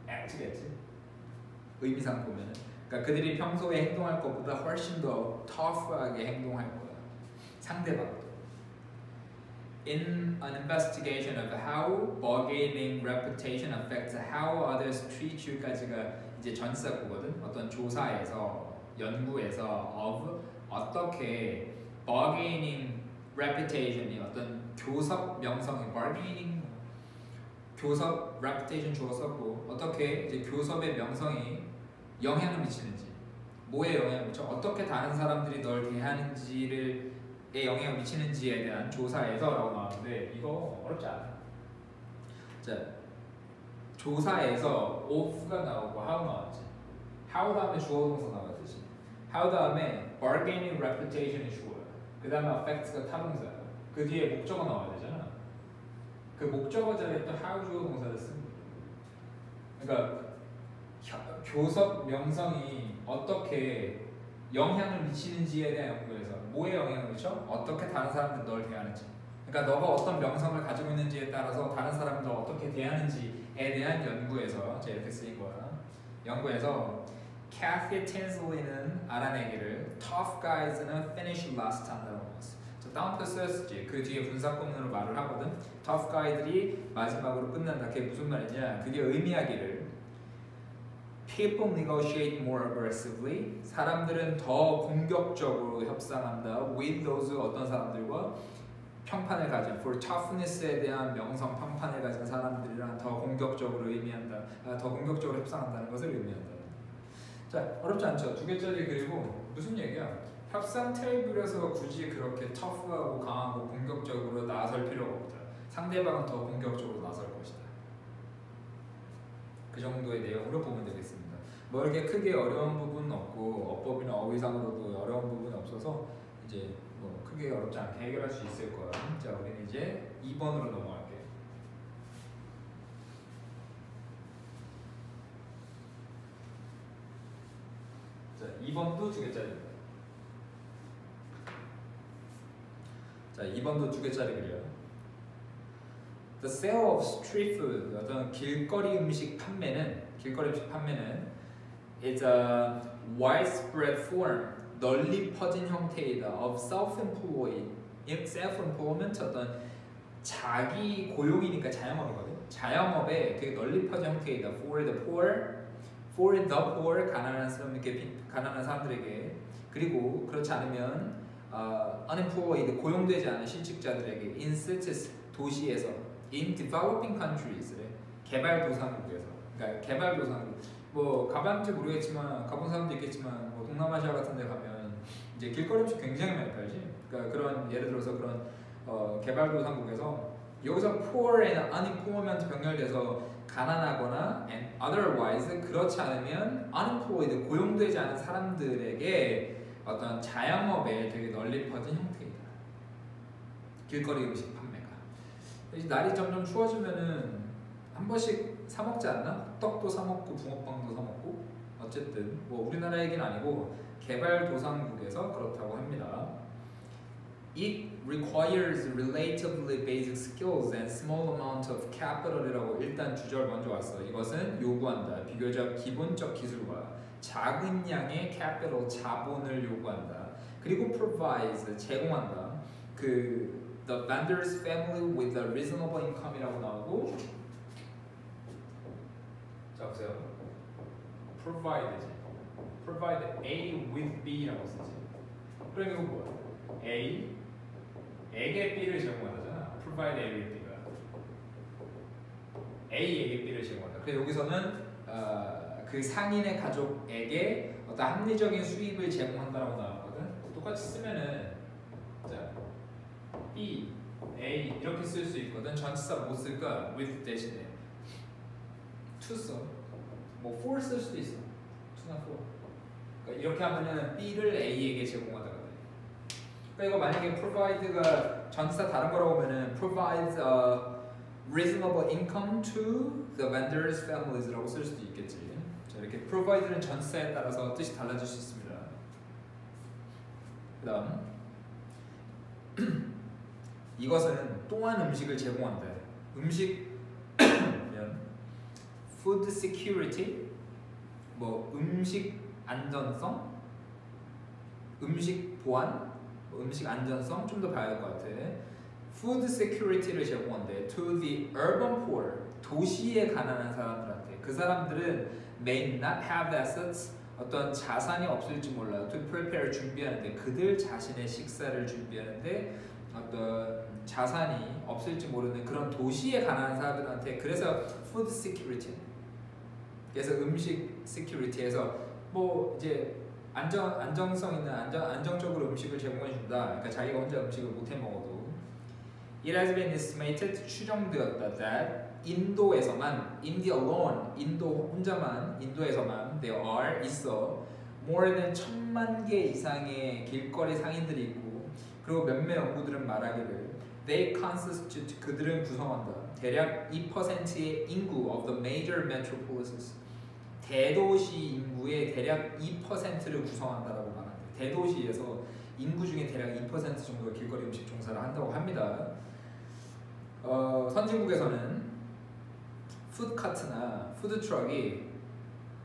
act겠지 의미상 보면은 그러니까 그들이 평소에 행동할 것보다 훨씬 더 tough하게 행동할 거야 상대방도. In an investigation of how bargaining reputation affects how others treat you까지가 이제 전치사구거든. 어떤 조사에서 연구에서 of 어떻게 bargaining reputation이 어떤 교섭 명성이 bargaining 교섭 reputation 주어 썼고 어떻게 이제 교섭의 명성이 영향을 미치는지 뭐에 영향을 미쳐 어떻게 다른 사람들이 널 대하는지를 영향을 미치는지에 대한 조사에서라고 나왔는데 이거 어렵지 않아. 자, 조사에서 of가 나오고 how 나왔지. how 다음에 주어 동사 나왔듯이. how 다음에 bargaining reputation이 주어야. 그 다음에 affects가 타동사야. 그 뒤에 목적어 나와야 되잖아. 그 목적어 자리에 또 how 주어 동사를 쓴 거야. 그러니까 교섭 명성이 어떻게 영향을 미치는지에 대한 연구에서 뭐에 영향을 미쳐? 어떻게 다른 사람들 널 대하는지. 그러니까 너가 어떤 명성을 가지고 있는지에 따라서 다른 사람들 어떻게 대하는지에 대한 연구에서 이제 이렇게 쓰인 거야. 연구에서 Kathy Tinsley는 알아내기를 tough guys는 finish last 한다고 했어. 다운표 쓰였지. 그 뒤에 분사구문으로 말을 하거든. tough guy들이 마지막으로 끝난다. 그게 무슨 말이냐? 그게 의미하기를 People negotiate more aggressively. 사람들은 더 공격적으로 협상한다. With those 어떤 사람들과 평판을 가진 for toughness에 대한 명성 평판을 가진 사람들이랑 더 공격적으로 의미한다. 더 공격적으로 협상한다는 것을 의미한다. 자, 어렵지 않죠? 2개짜리 그리고 무슨 얘기야? 협상 테이블에서 굳이 그렇게 터프하고 강하고 공격적으로 나설 필요가 없다. 상대방은 더 공격적으로 나설 것이다. 그 정도의 내용으로 보면 되겠습니다. 뭐 이렇게 크게 어려운 부분은 없고 어법이나 어휘상으로도 어려운 부분이 없어서 이제 뭐 크게 어렵지 않게 해결할 수 있을 거야. 자, 우리는 이제 2번으로 넘어갈게요. 자, 2번도 2개짜리입니다. 자, 2번도 2개짜리 그려요. The sale of street food, 어떤 길거리 음식 판매는 is a widespread form, 널리 퍼진 형태이다. of self-employment, 어떤 자기 고용이니까 자영업이거든. 자영업의 그 널리 퍼진 형태이다. for the poor, 가난한 사람들에게. 그리고 그렇지 않으면 unemployed, 고용되지 않은 실직자들에게 in cities, 도시에서 in developing countries, 개발도상국에서. 그러니까 개발도상국, 뭐 가봤는지 모르겠지만 가본 사람도 있겠지만 뭐 동남아시아 같은 데 가면 이제 길거리 음식 굉장히 많이 팔지. 그러니까 그런 예를 들어서 그런 개발도상국에서 여기서 poor and unemployment 병렬돼서 가난하거나 and otherwise, 그렇지 않으면 unemployed, 고용되지 않은 사람들에게 어떤 자영업에 되게 널리 퍼진 형태이다. 길거리 음식 판매가. 이제 날이 점점 추워지면은 한 번씩 사 먹지 않나? 떡도 사 먹고 붕어빵도 사 먹고. 어쨌든 뭐 우리나라 얘기는 아니고 개발도상국에서 그렇다고 합니다. It requires relatively basic skills and small amount of capital이라고 일단 주절 먼저 왔어. 이것은 요구한다. 비교적 기본적 기술과 작은 양의 capital, 자본을 요구한다. 그리고 provides, 제공한다. 그 the vendor's family with a reasonable income이라고 나오고, 자 보세요. provide A with B라고 쓰지. 그럼 이거 뭐야? A에게 B를 제공한다잖아. provide A with B가 A에게 B를 제공한다. 그래서 여기서는 그 상인의 가족에게 어떤 합리적인 수입을 제공한다라고 나왔거든. 똑같이 쓰면은 자 B, A 이렇게 쓸 수 있거든. 전치사 못 쓸까? with 대신에 to 써. 뭐 for 쓸 수도 있어. to나 for. 그러니까 이렇게 하면은 B를 A에게 제공하다가 돼. 그러니까 이거 만약에 provide가 전치사 다른 거라고 하면은 provides a reasonable income to the vendor's families라고 쓸 수도 있겠지. 자, 이렇게 provide는 전치사에 따라서 뜻이 달라질 수 있습니다. 그다음 이것은 또한 음식을 제공한다. 음식면 food security, 뭐 음식 안전성, 음식 보안, 뭐 음식 안전성 좀 더 봐야 될 것 같아. food security를 제공한대. to the urban poor, 도시에 가난한 사람들한테. 그 사람들은 may not have assets, 어떤 자산이 없을지 몰라요. to prepare, 준비하는데, 그들 자신의 식사를 준비하는데 어떤 자산이 없을지 모르는 그런 도시에 가난한 사람들한테. 그래서 food security. 그래서 음식 security에서 뭐 이제 안정성 있는 안정적으로 음식을 제공해 준다. 그러니까 자기가 혼자 음식을 못 해 먹어도. It has been estimated, 추정되었다 that 인도에서만, India alone, 인도 혼자만, 인도에서만 there are, 있어 more than 1000만 개 이상의 길거리 상인들이 있고, 그리고 몇몇 연구들은 말하기를 they constitute, 그들은 구성한다. 대략 2%의 인구 of the major metropolises, 대도시 인구의 대략 2%를 구성한다라고 말합니다. 대도시에서 인구 중에 대략 2% 정도가 길거리 음식 종사를 한다고 합니다. 선진국에서는 푸드카트나 푸드트럭이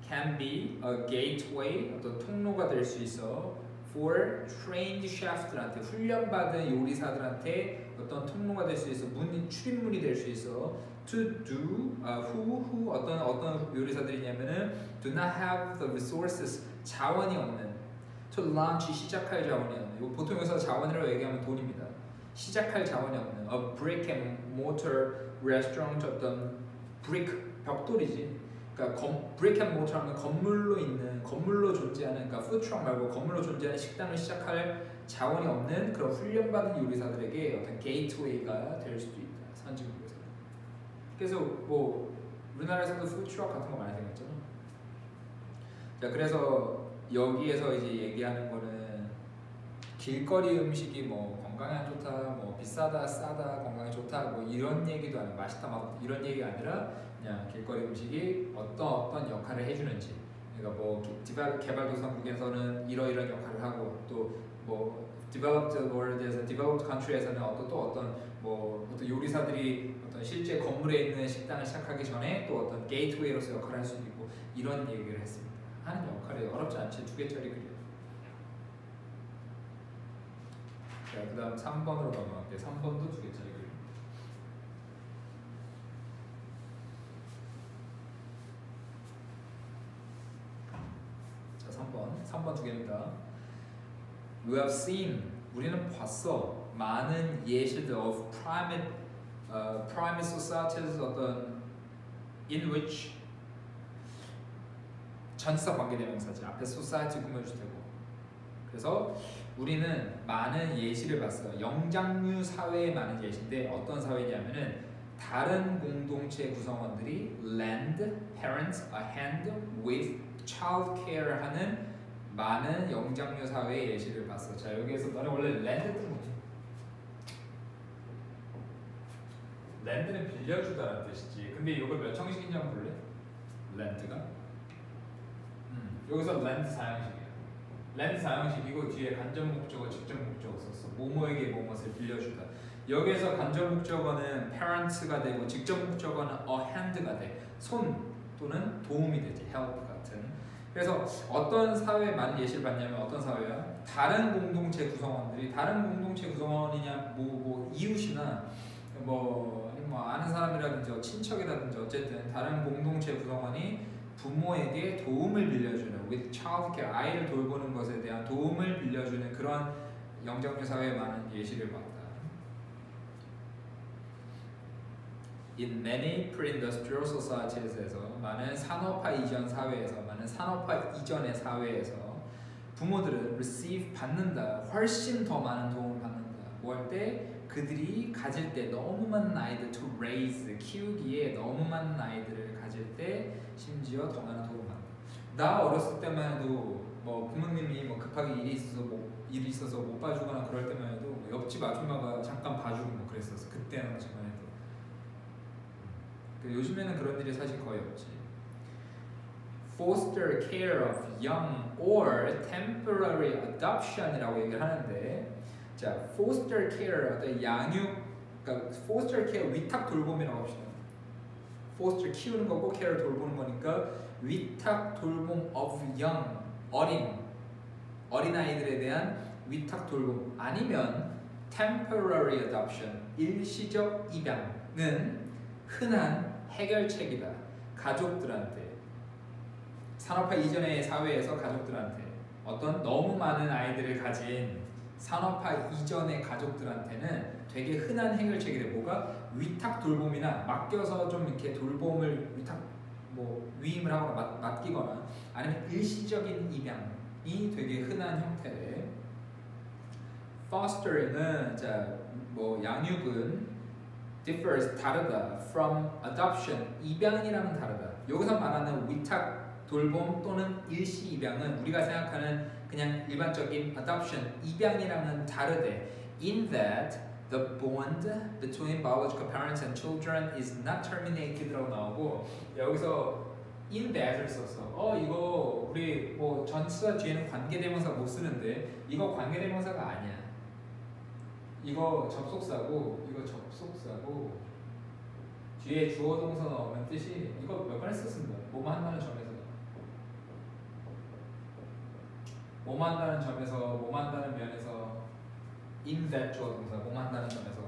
can be a gateway, 어떤 통로가 될 수 있어 for trained chef들한테, 훈련받은 요리사들한테 어떤 통로가 될 수 있어, 출입문이 될 수 있어. to do, who 어떤 요리사들이냐면은 do not have the resources, 자원이 없는, to launch, 시작할 자원이 없는. 보통 여기서 자원이라고 얘기하면 돈입니다. 시작할 자원이 없는 a brick and mortar restaurant 어떤 brick 벽돌이지. 그러니까 brick and mortar 하면 건물로 존재하는 그러니까 푸드트럭 말고 건물로 존재하는 식당을 시작할 자원이 없는 그런 훈련받은 요리사들에게 어떤 게이트웨이가 될 수도 있다. 선진국에서. 그래서 뭐 우리나라에서도 푸드트럭 같은 거 많이 생겼잖아. 자, 그래서 여기에서 이제 얘기하는 거는 길거리 음식이 뭐 건강에 안 좋다, 뭐 비싸다, 싸다, 건강에 좋다, 뭐 이런 얘기도 아니고 맛있다, 맛없다 이런 얘기가 아니라 그냥 길거리 음식이 어떤 역할을 해주는지. 그러니까 뭐 개발도상국에서는 이러이런 역할을 하고 또 뭐 developed world에서 developed country에서는 어떤 요리사들이 어떤 실제 건물에 있는 식당을 시작하기 전에 또 어떤 게이트웨이로서 역할을 할 수도 있고 이런 얘기를 했습니다. 하는 역할이 어렵지 않지. 2개짜리 그려. 자, 그 다음 3번으로 넘어갈게요. 3번도 2개짜리 그려. 자, 3번 2개입니다. We have seen, 우리는 봤어. 많은 예시들 of primate societies 어떤 in which 전치사 관계대명사지. 앞에 society 꾸며줄 테고. 그래서 우리는 많은 예시를 봤어요. 영장류 사회의 많은 예시인데 어떤 사회냐면은 다른 공동체 구성원들이 lend parents a hand with child care 하는 많은 영장류 사회의 예시를 봤어. 자, 여기에서 너는 원래 lend는 뭐지? lend는 빌려주다라는 뜻이지. 근데 이걸 몇 형식인지 한번 볼래? lend가? 여기서 lend 사형식이야. lend 사형식이고 뒤에 간접 목적어, 직접 목적어 썼어. 뭐뭐에게 뭐뭇을 빌려주다. 여기에서 간접 목적어는 parents가 되고 직접 목적어는 a hand가 돼. 손 또는 도움이 되지. help 같은. 그래서 어떤 사회에 많은 예시를 봤냐면 어떤 사회야? 다른 공동체 구성원들이 다른 공동체 구성원이냐 뭐 이웃이나 아니면 아는 사람이라든지 친척이라든지 어쨌든 다른 공동체 구성원이 부모에게 도움을 빌려주는 with child care 아이를 돌보는 것에 대한 도움을 빌려주는 그런 영장류 사회에 많은 예시를 봤다. In many pre-industrial societies에서 많은 산업화 이전 사회에서 많은 산업화 이전의 사회에서 부모들은 receive 받는다 훨씬 더 많은 도움을 받는다. 뭐 할 때 그들이 가질 때 너무 많은 아이들 to raise 키우기에 너무 많은 아이들을 가질 때 심지어 더 많은 도움을 받는다. 나 어렸을 때만 해도 뭐 부모님이 뭐 급하게 일이 있어서 못 봐주거나 그럴 때만 해도 뭐 옆집 아줌마가 잠깐 봐주고 뭐 그랬었어. 그때는 정말 해도. 요즘에는 그런 일이 사실 거의 없지. Foster care of young or temporary adoption이라고 얘기를 하는데, 자, foster care 어떤 양육, 그러니까 foster care 위탁 돌봄이라고 합시다. foster 키우는 거고 care 돌보는 거니까 위탁 돌봄 of young 어린 아이들에 대한 위탁 돌봄 아니면 temporary adoption 일시적 입양은 흔한 해결책이다. 가족들한테 산업화 이전의 사회에서 가족들한테 어떤 너무 많은 아이들을 가진 산업화 이전의 가족들한테는 되게 흔한 해결책이 돼. 뭐가 위탁 돌봄이나 맡겨서 좀 이렇게 돌봄을 위임을 하거나 맡기거나 아니면 일시적인 입양이 되게 흔한 형태래. Fostering은 양육은 differs 다르다 from adoption 입양이랑은 다르다. 여기서 말하는 위탁 돌봄 또는 일시 입양은 우리가 생각하는 그냥 일반적인 adoption 입양이랑은 다르대. In that the bond between biological parents and children is not terminated라고 나오고 여기서 in that을 썼어. 이거 우리 전치사 뒤에는 관계대명사 못 쓰는데 이거 관계대명사가 아니야. 이거 접속사고 뒤에 주어 동사 나오면 뜻이 이거 몇 번 했었습니다. 뭐뭐 한다는 점에서 뭐뭐 한다는 점에서 뭐뭐 한다는 면에서 in that 주어 동사 뭐뭐 한다는 점에서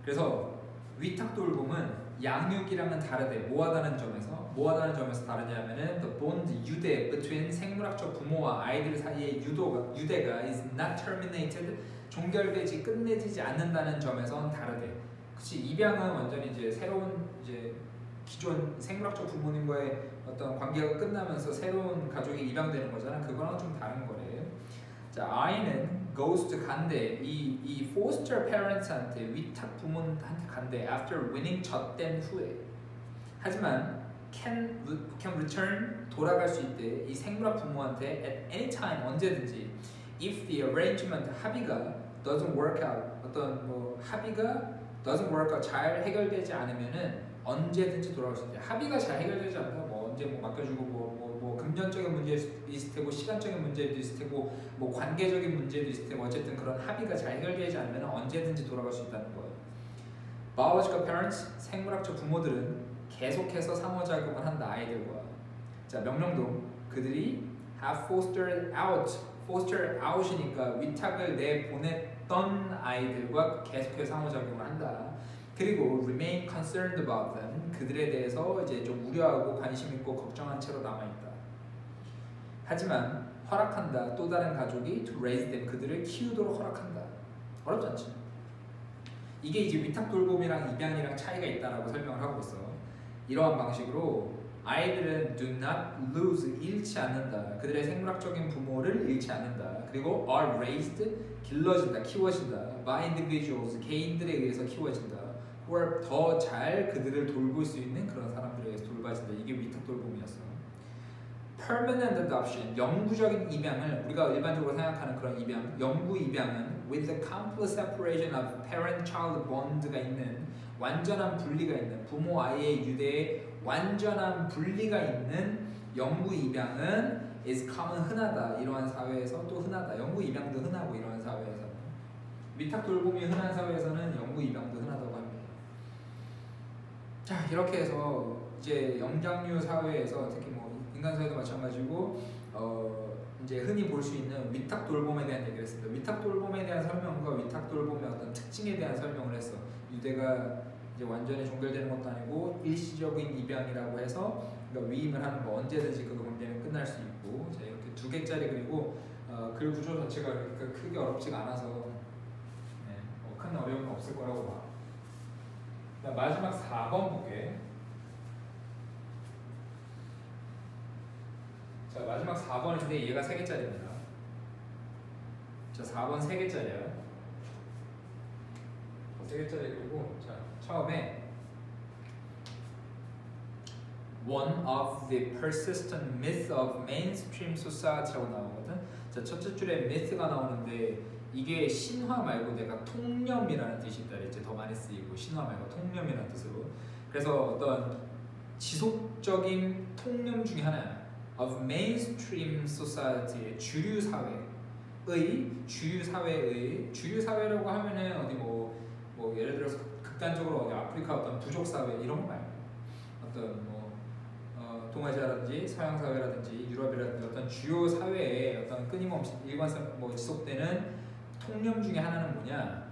그래서 위탁 돌봄은 양육이랑은 다르대. 뭐하다는 점에서 다르냐면은 the bond 유대 between 생물학적 부모와 아이들 사이의 유대가 is not terminated 종결되지 끝내지지 않는다는 점에선 다르대. 그치 입양은 완전히 이제 새로운 이제 기존 생물학적 부모님과의 어떤 관계가 끝나면서 새로운 가족이 입양되는 거잖아. 그거랑 좀 다른 거래. 자, I는 goes to 간대. 이 foster parents한테 위탁 부모한테 간대. After winning 젖된 후에. 하지만 can return 돌아갈 수 있대. 이 생물학 부모한테 at any time 언제든지. If the arrangement 합의가 doesn't work out 어떤 뭐 합의가 doesn't work out 잘 해결되지 않으면은 언제든지 돌아올 수 있대. 합의가 잘 해결되지 않다. 뭐 언제 뭐 맡겨주고 뭐 금전적인 문제도 있을 테고 시간적인 문제도 있을 테고 뭐 관계적인 문제도 있을 테고 어쨌든 그런 합의가 잘 해결되지 않으면 언제든지 돌아갈 수 있다는 거예요. Biological parents 생물학적 부모들은 계속해서 상호작용을 한다 아이들과. 자 명령동 그들이 have fostered out이니까 위탁을 내보냈던 아이들과 계속해서 상호작용을 한다. 그리고 remain concerned about them 그들에 대해서 이제 좀 우려하고 관심 있고 걱정한 채로 남아있다. 하지만 허락한다 또 다른 가족이 to raise them 그들을 키우도록 허락한다. 어렵지 않지? 이게 이제 위탁 돌봄이랑 입양이랑 차이가 있다라고 설명을 하고 있어. 이러한 방식으로 아이들은 do not lose 잃지 않는다. 그들의 생물학적인 부모를 잃지 않는다. 그리고 are raised 길러진다, 키워진다. by individuals 개인들에 의해서 키워진다. or 더 잘 그들을 돌볼 수 있는 그런 사람들에 의해서 돌봐진다. 이게 위탁 돌봄이었어. permanent adoption 영구적인 입양을 우리가 일반적으로 생각하는 그런 입양, 영구 입양은 with the complete separation of parent-child bond가 있는 완전한 분리가 있는 부모 아이의 유대의 완전한 분리가 있는 영구 입양은 is common 흔하다. 이러한 사회에서 또 흔하다. 영구 입양도 흔하고 이러한 사회에서 위탁 돌봄이 흔한 사회에서는 영구 입양도 흔하다고 합니다. 자 이렇게 해서 이제 영장류 사회에서 특히 뭐 인간 사회도 마찬가지고 이제 흔히 볼 수 있는 위탁 돌봄에 대한 얘기를 했습니다. 위탁 돌봄에 대한 설명과 위탁 돌봄의 어떤 특징에 대한 설명을 했어. 유대가 이제 완전히 종결되는 것도 아니고 일시적인 입양이라고 해서 그러니까 위임을 하는 거 언제든지 그 관계는 끝날 수 있고. 자 이렇게 2개짜리 그리고 글 구조 자체가 그렇게 크게 어렵지가 않아서 네, 큰 어려움은 없을 거라고 봐. 자, 마지막 4번 볼게. 자 마지막 4번인데 얘가 3개짜리입니다. 자 4번 3개짜리야. 3개짜리고 자 처음에 One of the persistent myth of mainstream society라고 나오거든. 자 첫째 줄에 myth가 나오는데 이게 신화 말고 내가 통념이라는 뜻이 있다 그랬지. 더 많이 쓰이고 신화 말고 통념이라는 뜻으로. 그래서 어떤 지속적인 통념 중에 하나야. of mainstream society의 주류 사회라고 하면은 어디 뭐 예를 들어서 극단적으로 어디 아프리카 어떤 부족 사회 이런 거 말고 어떤 뭐 동아시아라든지 서양 사회라든지 유럽이라든지 어떤 주요 사회에 어떤 끊임없이 일관성 뭐 지속되는 통념 중에 하나는 뭐냐?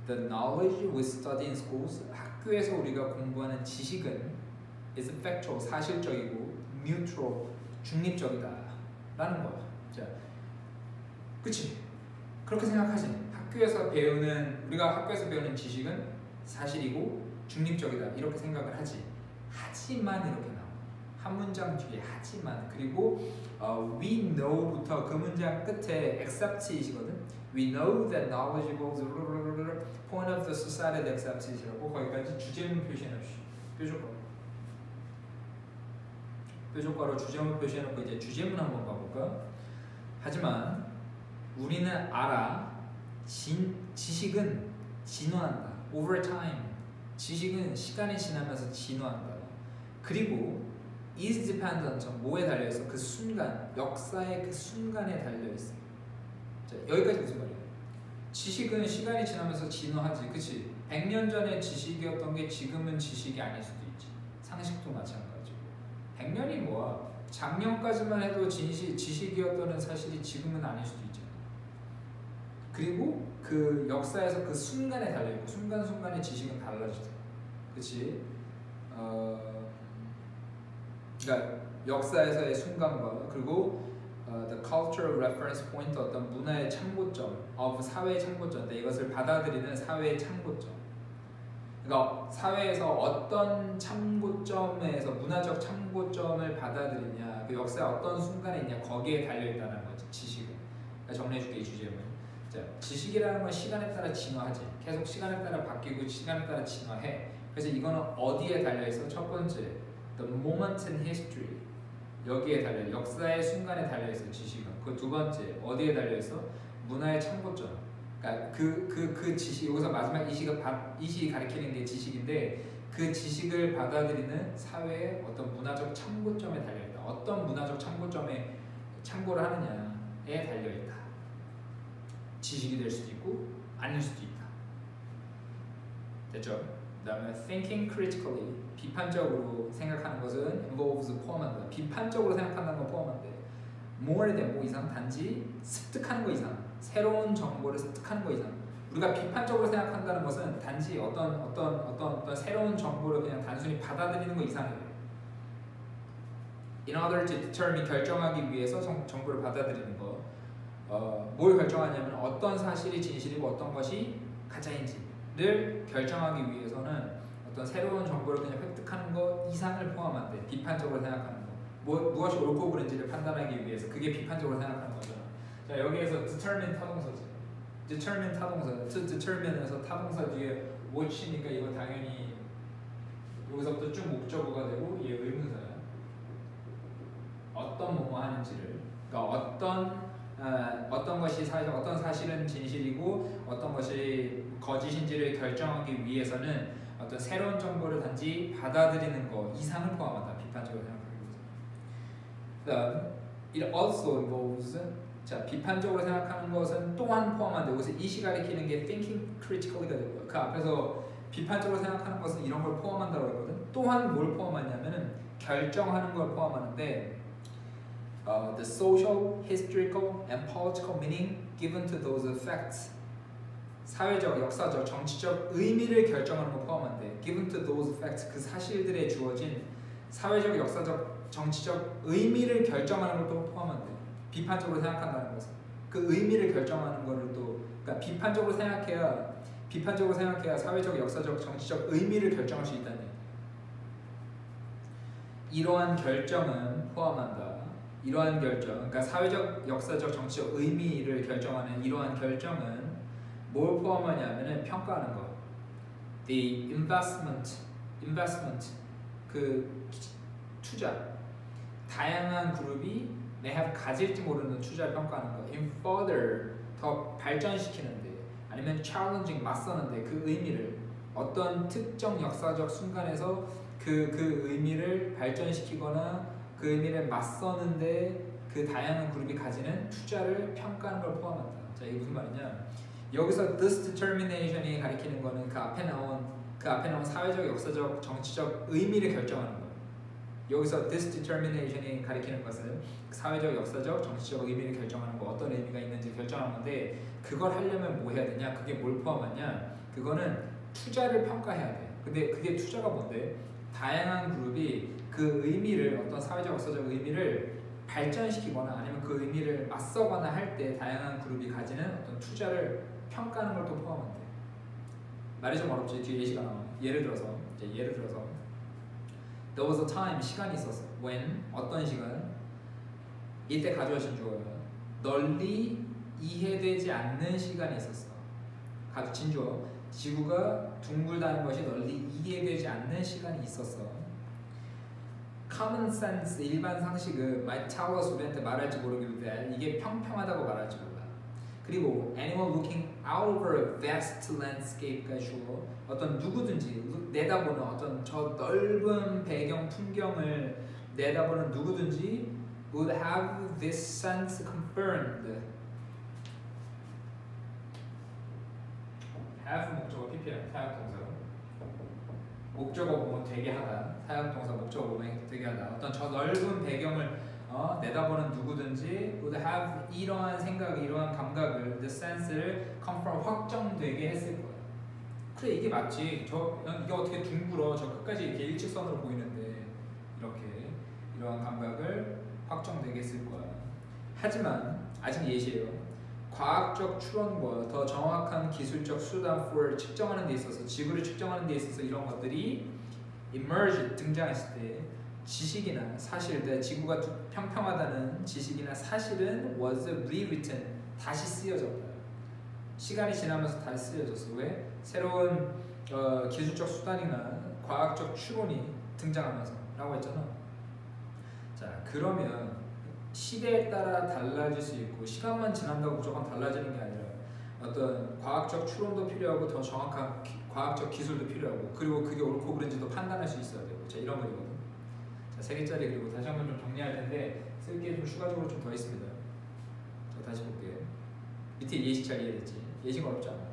The knowledge we study in schools 학교에서 우리가 공부하는 지식은 is factual 사실적이고 neutral 중립적이다 라는 거야. 자, 그치? 그렇게 생각하지? 우리가 학교에서 배우는 지식은 사실이고 중립적이다 이렇게 생각을 하지. 하지만 이렇게 나와. 한 문장 뒤에 하지만 그리고 we know부터 그 문장 끝에 except이거든. We know that knowledge equals point of the society that accepts it이라고 거기까지 주제문 표시해놓으시. 뾰족가로 주제문 표시해놓고 이제 주제문 한번 봐볼까? 하지만 우리는 알아. 지식은 진화한다. Over time. 지식은 시간이 지나면서 진화한다. 그리고 is dependent 뭐에 달려있어? 그 순간, 역사의 그 순간에 달려있어. 자, 여기까지 무슨 말이야? 지식은 시간이 지나면서 진화하지, 그치? 100년 전에 지식이었던 게 지금은 지식이 아닐 수도 있지. 상식도 마찬가지고. 100년이 뭐야? 작년까지만 해도 지식이었던 사실이 지금은 아닐 수도 있잖아. 그리고 그 역사에서 그 순간에 달려있고 순간순간의 지식은 달라지죠. 그치? 그러니까 역사에서의 순간과 그리고 the cultural reference point 어떤 문화의 참고점, of 사회의 참고점, 이것을 받아들이는 사회의 참고점. 그러니까 사회에서 어떤 참고점에서 문화적 참고점을 받아들이냐, 그 역사의 어떤 순간에 있냐 거기에 달려 있다는 거지 지식은. 그러니까 정리해줄게 이 주제는. 자, 지식이라는 건 시간에 따라 진화하지. 계속 시간에 따라 바뀌고 시간에 따라 진화해. 그래서 이거는 어디에 달려 있어? 첫 번째, the moment in history. 여기에 달려 있어. 역사의 순간에 달려 있어 지식은. 그 두 번째, 어디에 달려 있어? 문화의 참고점. 그러니까 그 지식, 여기서 마지막 이 시가 가리키는 게 지식인데 그 지식을 받아들이는 사회의 어떤 문화적 참고점에 달려 있다. 어떤 문화적 참고점에 참고를 하느냐에 달려 있다. 지식이 될 수도 있고 아닐 수도 있다. 됐죠? 그다음에 thinking critically, 비판적으로 생각하는 것은 involves 포함한다. 비판적으로 생각한다는 건 포함한대. more than 뭐 이상, 단지 습득하는 거 이상, 새로운 정보를 습득하는 거 이상. 우리가 비판적으로 생각한다는 것은 단지 어떤 새로운 정보를 그냥 단순히 받아들이는 거 이상이에요. In order to determine, 결정하기 위해서 정보를 받아들이는 거. 뭘 결정하냐면 어떤 사실이 진실이고 어떤 것이 가짜인지를 결정하기 위해서는 어떤 새로운 정보를 그냥 획득하는 것 이상을 포함한대. 비판적으로 생각하는 거. 무엇이 옳고 그른지를 판단하기 위해서 그게 비판적으로 생각하는 거잖아. 자, 여기에서 determine 타동사지. determine 타동사. to determine에서 타동사 뒤에 watch니까 이거 당연히 여기서부터 쭉 목적어가 되고 얘 의문사야. 어떤 뭐뭐 하는지를. 그러니까 어떤 것이 사실, 어떤 사실은 진실이고 어떤 것이 거짓인지를 결정하기 위해서는 어떤 새로운 정보를 단지 받아들이는 것 이상을 포함한다. 비판적으로 생각하기 위해서. 그다음, it also involves. 자, 비판적으로 생각하는 것은 또한 포함한데 여기서 이시 가리키는 게 thinking critically가 되고요. 그 앞에서 비판적으로 생각하는 것은 이런 걸 포함한다고 했거든. 또한 뭘 포함하냐면은 결정하는 걸 포함하는데. The social, historical, and political meaning given to those facts. 사회적, 역사적, 정치적 의미를 결정하는 거 포함한데 given to those facts, 그 사실들에 주어진 사회적, 역사적, 정치적 의미를 결정하는 것도 포함한대. 비판적으로 생각한다는 것은 그 의미를 결정하는 거를 또, 그러니까 비판적으로 생각해야 사회적, 역사적, 정치적 의미를 결정할 수 있다는 얘기. 이러한 결정은 포함한다. 이러한 결정, 그러니까 사회적, 역사적, 정치적 의미를 결정하는 이러한 결정은 뭘 포함하냐면은 평가하는 거. The investment, 그 투자. 다양한 그룹이 may 가질지 모르는 투자를 평가하는 거. In further, 더 발전시키는데, 아니면 challenging, 맞서는데 그 의미를 어떤 특정 역사적 순간에서 그 의미를 발전시키거나 그 의미를 맞서는데 그 다양한 그룹이 가지는 투자를 평가하는 걸 포함한다. 자, 이게 무슨 말이냐? 여기서 this determination이 가리키는 거는 그 앞에 나온 사회적, 역사적, 정치적 의미를 결정하는 거예요. 여기서 this determination이 가리키는 것은 사회적, 역사적, 정치적 의미를 결정하는 거, 어떤 의미가 있는지 결정하는 건데 그걸 하려면 뭐 해야 되냐? 그게 뭘 포함하냐? 그거는 투자를 평가해야 돼. 근데 그게 투자가 뭔데? 다양한 그룹이 그 의미를, 어떤 사회적, 역사적 의미를 발전시키거나 아니면 그 의미를 맞서거나 할 때 다양한 그룹이 가지는 어떤 투자를 평가하는 걸 또 포함한대. 말이 좀 어렵지? 뒤에 예시가 나와. 예를 들어서 There was a time, 시간이 있었어. When, 어떤 시간? 이때 가져오신 주어가 널리 이해되지 않는 시간이 있었어. 진주어. 지구가 둥글다는 것이 널리 이해되지 않는 시간이 있었어. Common sense, 일반 상식은 might tell us, 우리한테 말할지 모르겠는데 이게 평평하다고 말할지 몰라. 그리고 anyone looking out over a vast landscape가 주어 어떤 누구든지 내다보는 어떤 저 넓은 배경 풍경을 내다보는 누구든지 would have this sense confirmed. have 목적어 PPL 사역동사. 목적어 보면 되게 하다. 사역동사 목적어 보면 되게 하다. 어떤 저 넓은 배경을 내다보는 누구든지 would have 이러한 생각, 이러한 감각을, the sense를 confirm, 확정되게 했을 거야. 그래 이게 맞지. 이게 어떻게 둥글어? 저 끝까지 이렇게 일직선으로 보이는데 이렇게 이러한 감각을 확정되게 쓸 거야. 하지만 아직 예시예요. 과학적 추론과 더 정확한 기술적 수단 for 측정하는 데 있어서 지구를 측정하는 데 있어서 이런 것들이 emerge 등장했을 때 지식이나 사실, 지구가 평평하다는 지식이나 사실은 was rewritten 다시 쓰여졌다. 시간이 지나면서 다시 쓰여졌어. 왜? 새로운 기술적 수단이나 과학적 추론이 등장하면서 라고 했잖아. 자, 그러면 시대에 따라 달라질 수 있고 시간만 지난다고 무조건 달라지는 게 아니라 어떤 과학적 추론도 필요하고 더 정확한 과학적 기술도 필요하고 그리고 그게 옳고 그른지도 판단할 수 있어야 되고 자 이런 거거든. 자, 3개짜리 그리고 다시 한번 좀 정리할 텐데 쓸 게 좀 추가적으로 좀 더 있습니다. 자, 다시 볼게요. 밑에 예시 잘 이해됐지? 예시가 어렵지 않아.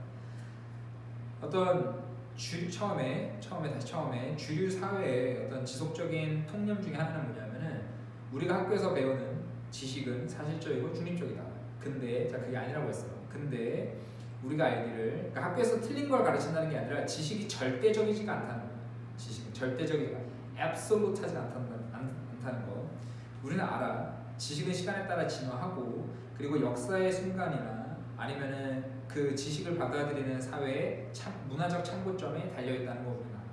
어떤 처음에 주류 사회의 어떤 지속적인 통념 중에 하나는 뭐냐면은 우리가 학교에서 배우는 지식은 사실적이고 중립적이다. 근데 자 그게 아니라고 했어. 근데 우리가 알기를 그러니까 학교에서 틀린 걸 가르친다는 게 아니라 지식이 절대적이지가 않다는 거야. 지식은 절대적이가 absolute하지 않다는 거. 우리는 알아. 지식은 시간에 따라 진화하고 그리고 역사의 순간이나 아니면은 그 지식을 받아들이는 사회의 문화적 참고점에 달려있다는 거 우리는 알아.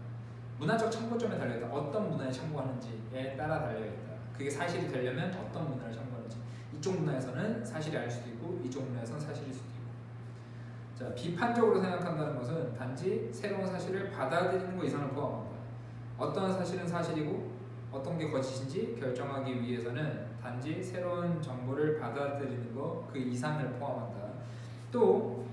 문화적 참고점에 달려있다. 어떤 문화에 참고하는지에 따라 달려있다. 그게 사실이 되려면 어떤 문화를 참고하는지. 이쪽 문화에서는 사실이 아닐 수도 있고 이쪽 문화에서는 사실일 수도 있고. 자, 비판적으로 생각한다는 것은 단지 새로운 사실을 받아들이는 것 이상을 포함합니다. 어떤 사실은 사실이고 어떤 게 거짓인지 결정하기 위해서는 단지 새로운 정보를 받아들이는 것 그 이상을 포함한다. 또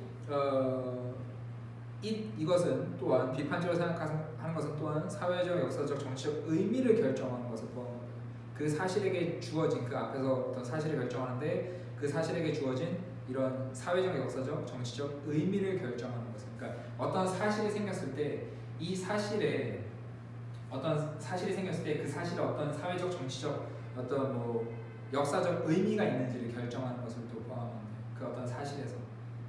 이것은 또한 비판적으로 생각하는 것은 또한 사회적, 역사적, 정치적 의미를 결정하는 것을 포함합니다. 그 사실에게 주어진 그 앞에서 어떤 사실을 결정하는데 그 사실에게 주어진 이런 사회적, 역사적, 정치적 의미를 결정하는 것을. 그러니까 어떤 사실이 생겼을 때 이 사실에 어떤 사실이 생겼을 때 그 사실에 어떤 사회적, 정치적, 어떤 뭐 역사적 의미가 있는지를 결정하는 것을 또 포함합니다. 그 어떤 사실에서.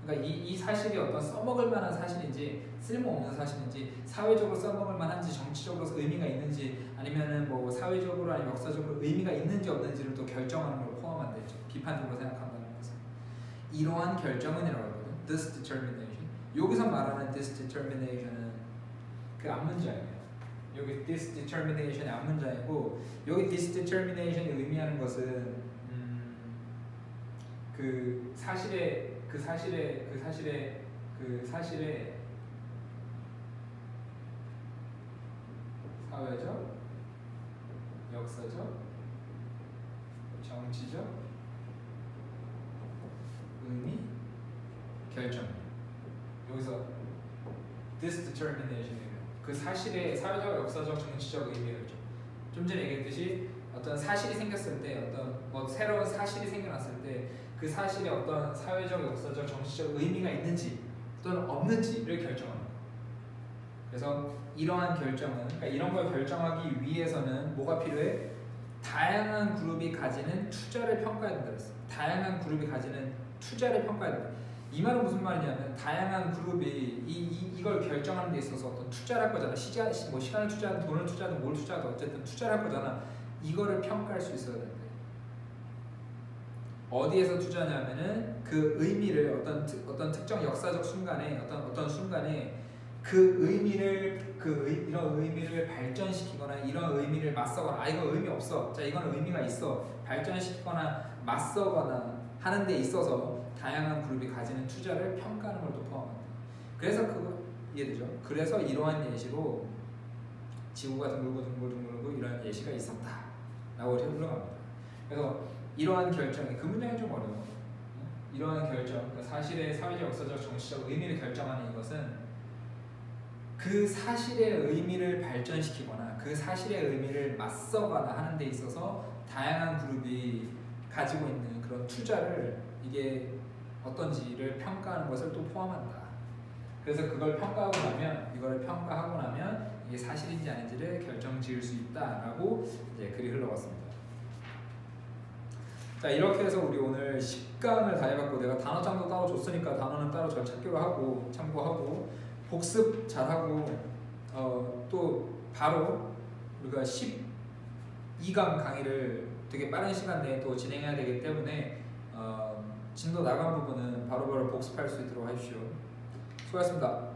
그러니까 이 사실이 어떤 써먹을 만한 사실인지 쓸모없는 사실인지 사회적으로 써먹을 만한지 정치적으로 의미가 있는지 아니면은 뭐 사회적으로 아니면 역사적으로 의미가 있는지 없는지를 또 결정하는 걸 포함한다 했죠. 비판적으로 생각한다는 것은. 이러한 결정은이라고 하거든. This determination. 여기서 말하는 this determination은 그 앞문장이에요. 여기 this determination의 앞문장이고 여기 this determination이 의미하는 것은 그 사실의 사회적, 역사적, 정치적 의미 결정. 여기서 this determination이에요. 그 사실의 사회적, 역사적, 정치적 의미 결정. 좀 전에 얘기했듯이 어떤 사실이 생겼을 때 어떤 뭐 새로운 사실이 생겨났을 때 그 사실에 어떤 사회적, 역사적, 정치적 의미가 있는지 또는 없는지를 결정하는 거예요. 그래서 이러한 결정은 그러니까 이런 걸 결정하기 위해서는 뭐가 필요해? 다양한 그룹이 가지는 투자를 평가해야 된다 그랬어. 다양한 그룹이 가지는 투자를 평가해야 된다. 이 말은 무슨 말이냐면 다양한 그룹이 이걸 결정하는 데 있어서 어떤 투자를 할 거잖아. 시간을 투자하든 돈을 투자하든 뭘 투자하든 어쨌든 투자를 할 거잖아. 이거를 평가할 수 있어야 된다. 어디에서 투자냐면은 그 의미를 어떤 특정 역사적 순간에 어떤 순간에 그 의미를 이런 의미를 발전시키거나 이런 의미를 맞서거나 이거 의미 없어. 자 이거는 의미가 있어. 발전시키거나 맞서거나 하는 데 있어서 다양한 그룹이 가지는 투자를 평가하는 걸 또 포함합니다. 그래서 그거 이해되죠? 그래서 이러한 예시로 지구가 둥글고 이런 예시가 있었다라고 흘러갑니다. 그래서 이러한 결정이 그 문장이 좀 어려워. 이러한 결정, 그러니까 사실의 사회적, 역사적, 정치적 의미를 결정하는 이것은 그 사실의 의미를 발전시키거나 그 사실의 의미를 맞서거나 하는 데 있어서 다양한 그룹이 가지고 있는 그런 투자를 이게 어떤지를 평가하는 것을 또 포함한다. 그래서 이걸 평가하고 나면 이게 사실인지 아닌지를 결정지을 수 있다라고 이제 글이 흘러갔습니다. 자 이렇게 해서 우리 오늘 10강을 다 해봤고 내가 단어장도 따로 줬으니까 단어는 따로 잘 찾기로 하고 참고하고 복습 잘하고 또 바로 우리가 12강 강의를 되게 빠른 시간 내에 또 진행해야 되기 때문에 진도 나간 부분은 바로바로 복습할 수 있도록 하십시오. 수고하셨습니다.